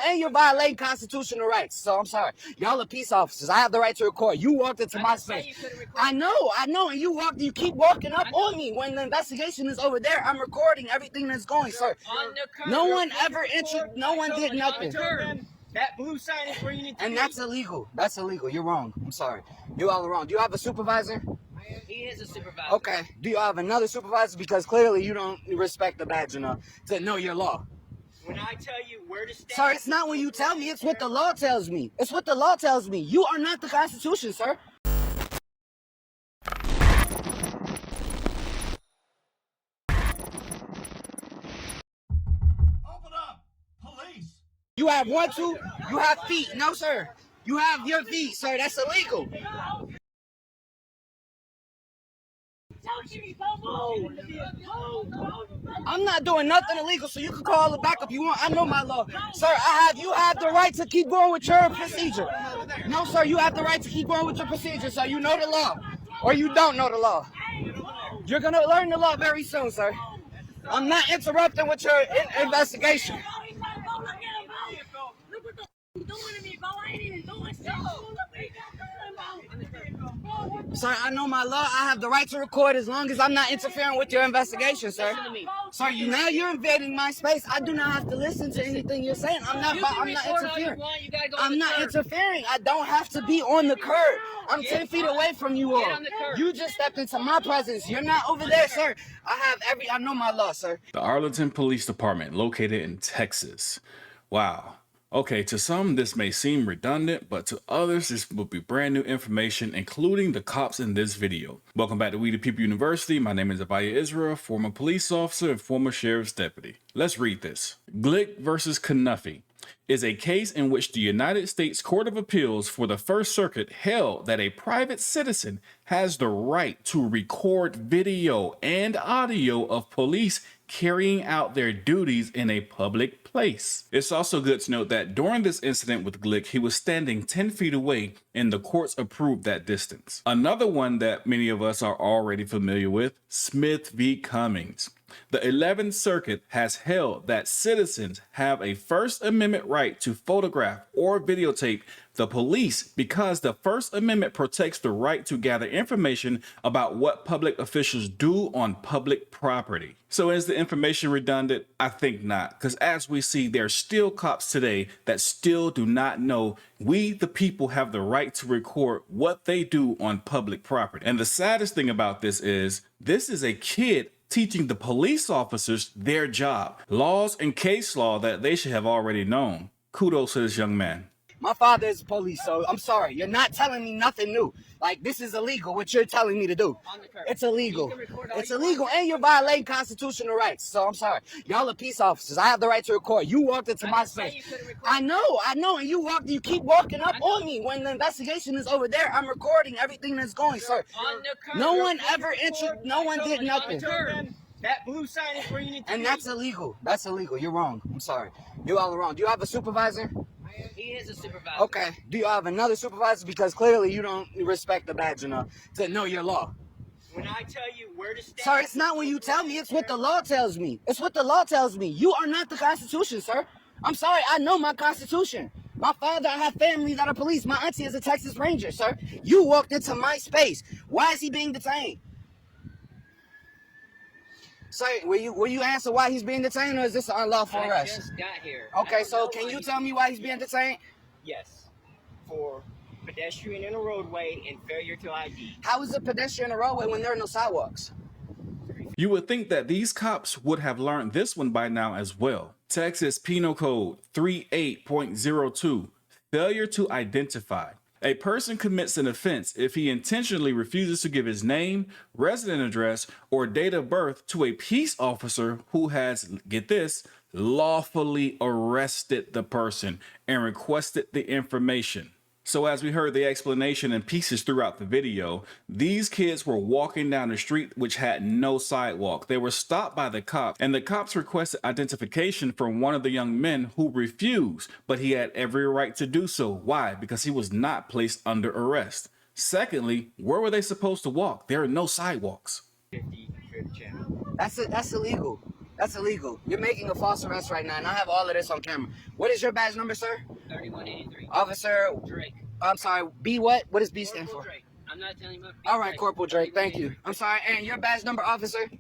and you're violating constitutional rights. So I'm sorry. Y'all are peace officers. I have the right to record. You walked into my space. I know, and you keep walking up on me. When the investigation is over there, I'm recording everything that's going, sir. No one did nothing. That blue sign is where you need to And be. that's illegal. That's illegal. You're wrong. I'm sorry. You all are wrong. Do you have a supervisor? He is a supervisor. Okay. Do you have another supervisor? Because clearly you don't respect the badge enough to know your law. When I tell you where to stand... Sir, it's not when you tell me. It's what the law tells me. It's what the law tells me. You are not the Constitution, sir. Open up! Police! You have one, two. You have feet. No, sir. You have your feet, sir. That's illegal. I'm not doing nothing illegal, so you can call it back if you want. I know my law. Sir, you have the right to keep going with your procedure. No, sir, you have the right to keep going with your procedure, sir. You know the law. Or you don't know the law. You're going to learn the law very soon, sir. I'm not interrupting with your investigation. Sir, I know my law. I have the right to record as long as I'm not interfering with your investigation, sir. Sir, now you're invading my space. I do not have to listen to anything you're saying. I'm not interfering. I'm not interfering. I don't have to be on the curb. I'm 10 feet away from you all. You just stepped into my presence. You're not over there, sir. I know my law, sir. The Arlington Police Department, located in Texas. Wow. Okay, to some this may seem redundant, but to others this will be brand new information, including the cops in this video. Welcome back to We the People University. My name is Abaya Israel, former police officer and former sheriff's deputy. Let's read this. Glick versus Knuffy is a case in which the United States Court of Appeals for the First Circuit held that a private citizen has the right to record video and audio of police carrying out their duties in a public place. It's also good to note that during this incident with Glick, he was standing 10 feet away and the courts approved that distance. Another one that many of us are already familiar with, Smith v. Cummings. The 11th Circuit has held that citizens have a First Amendment right to photograph or videotape the police because the First Amendment protects the right to gather information about what public officials do on public property. So is the information redundant? I think not, because as we see, there are still cops today that still do not know we, the people, have the right to record what they do on public property. And the saddest thing about this is a kid teaching the police officers their job, laws and case law that they should have already known. Kudos to this young man. My father is police, so I'm sorry. You're not telling me nothing new. Like, this is illegal, what you're telling me to do. It's illegal. It's illegal, and you're violating constitutional rights. So I'm sorry. Y'all are peace officers. I have the right to record. You walked into my space. I know, and you keep walking up on me. When the investigation is over there, I'm recording everything that's going, sir. No one did nothing. That blue sign is where you need to be. And that's illegal. That's illegal. You're wrong. I'm sorry. You all are wrong. Do you have a supervisor? He is a supervisor. Okay. Do you have another supervisor? Because clearly you don't respect the badge enough to know your law. When I tell you where to stand... Sir, it's not when you tell me. It's what the law tells me. It's what the law tells me. You are not the Constitution, sir. I'm sorry. I know my Constitution. My father, I have family that are police. My auntie is a Texas Ranger, sir. You walked into my space. Why is he being detained? Sir, will you answer why he's being detained, or is this an unlawful arrest? I just got here. Okay, so can you tell me why he's being detained? Yes. For pedestrian in a roadway and failure to ID. How is a pedestrian in a roadway when there are no sidewalks? You would think that these cops would have learned this one by now as well. Texas Penal Code 38.02, failure to identify. A person commits an offense if he intentionally refuses to give his name, resident address, or date of birth to a peace officer who has, get this, lawfully arrested the person and requested the information. So as we heard the explanation in pieces throughout the video, these kids were walking down the street which had no sidewalk. They were stopped by the cops, and the cops requested identification from one of the young men who refused, but he had every right to do so. Why? Because he was not placed under arrest. Secondly, where were they supposed to walk? There are no sidewalks. That's illegal. That's illegal. You're making a false arrest right now, and I have all of this on camera. What is your badge number, sir? 3183. Officer, Drake. I'm sorry, B what? What does B stand for? Drake. I'm not telling you what. All right, Corporal Drake, thank you. I'm sorry, and your badge number, officer?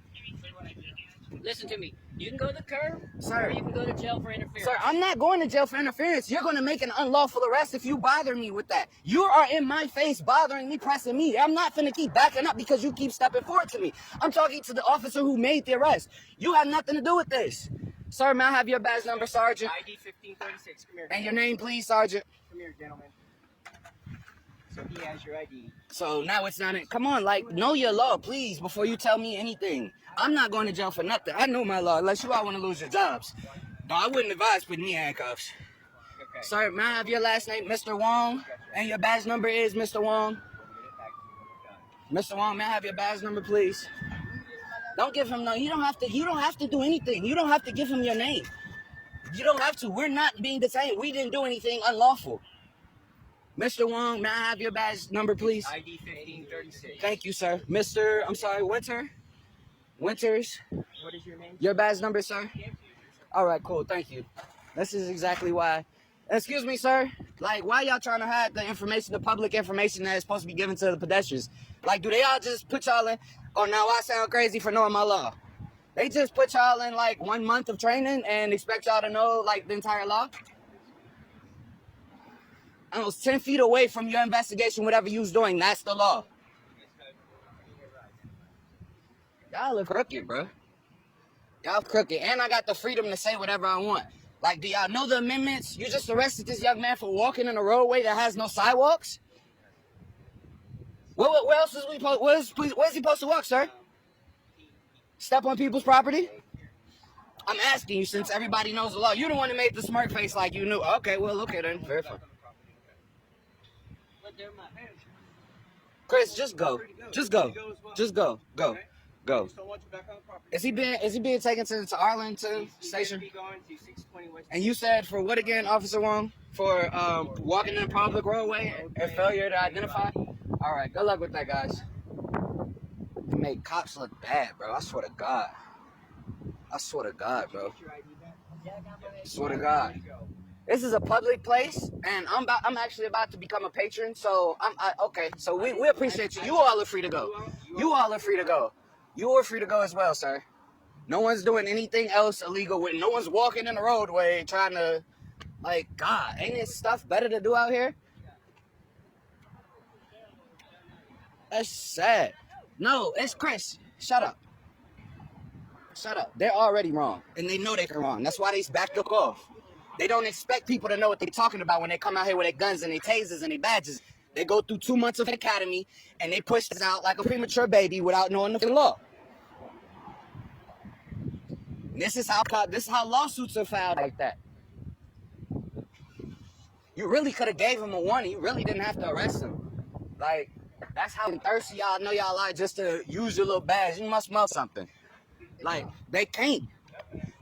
Listen to me. You can go to the curb, Sir. or you can go to jail for interference. Sir, I'm not going to jail for interference. You're going to make an unlawful arrest if you bother me with that. You are in my face, bothering me, pressing me. I'm not finna keep backing up because you keep stepping forward to me. I'm talking to the officer who made the arrest. You have nothing to do with this. Sir, may I have your badge number, Sergeant? ID 1536. Come here. And your name, please, Sergeant? Come here, gentlemen. So he has your ID. So now it's not in. Come on, like, know your law, please, before you tell me anything. I'm not going to jail for nothing. I know my law, unless you all want to lose your jobs. No, I wouldn't advise putting me in handcuffs. Okay. Sir, may I have your last name, Mr. Wong? And your badge number is Mr. Wong? Mr. Wong, may I have your badge number, please? Don't give him no. You don't have to do anything. You don't have to give him your name. You don't have to. We're not being detained. We didn't do anything unlawful. Mr. Wong, may I have your badge number, please? ID 1536. Thank you, sir. Mr. I'm sorry, Winters. What is your name? Your badge number, sir? All right, cool. Thank you. This is exactly why. Excuse me, sir. Like, why y'all trying to hide the information, the public information that is supposed to be given to the pedestrians? Like, do they all just put y'all in? Oh, now I sound crazy for knowing my law. They just put y'all in, like, 1 month of training and expect y'all to know, like, the entire law? I was 10 feet away from your investigation, whatever you was doing. That's the law. Y'all look crooked, bro. Y'all crooked. And I got the freedom to say whatever I want. Like, do y'all know the amendments? You just arrested this young man for walking in a roadway that has no sidewalks? Where else is where is he supposed to walk, sir? Step on people's property? I'm asking you since everybody knows the law. You're the one that made the smirk face like you knew. Okay, well, okay then. Very fine. Chris, just go. Just go. Just go. Go. Go. Is he being taken to Arlington Station? And you said for what again, Officer Wong? For walking in a public roadway and failure to identify? All right, good luck with that, guys. You make cops look bad, bro. I swear to God. I swear to God, bro. Swear to God. This is a public place, and I'm actually about to become a patron. So okay. So we appreciate you. You all are free to go. You all are free to go. You are free to go as well, sir. No one's doing anything else illegal. No one's walking in the roadway trying to, like, God, ain't this stuff better to do out here? That's sad. No, it's Chris. Shut up. Shut up. They're already wrong, and they know they're wrong. That's why they backed up off. They don't expect people to know what they're talking about when they come out here with their guns and their tasers and their badges. They go through 2 months of academy, and they push us out like a premature baby without knowing the law. This is how lawsuits are filed like that. You really could have gave him a warning. You really didn't have to arrest him. Like, that's how thirsty y'all know y'all are just to use your little badge. You must smell something. Like, they can't.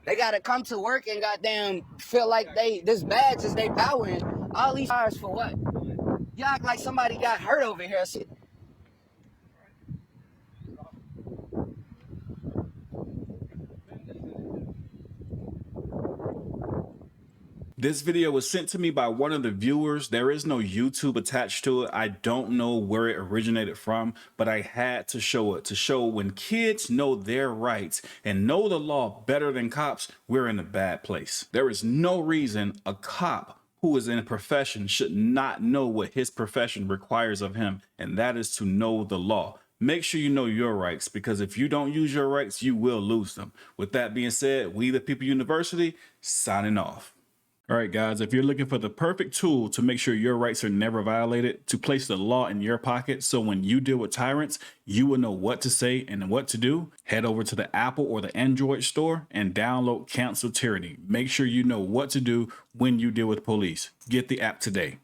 They gotta come to work and goddamn feel like this badge is they powering. All these hours for what? You act like somebody got hurt over here. This video was sent to me by one of the viewers. There is no YouTube attached to it. I don't know where it originated from, but I had to show it to show when kids know their rights and know the law better than cops, we're in a bad place. There is no reason a cop who is in a profession should not know what his profession requires of him, and that is to know the law. Make sure you know your rights, because if you don't use your rights, you will lose them. With that being said, We the People University, signing off. All right, guys, if you're looking for the perfect tool to make sure your rights are never violated, to place the law in your pocket so when you deal with tyrants, you will know what to say and what to do, head over to the Apple or the Android store and download Cancel Tyranny. Make sure you know what to do when you deal with police. Get the app today.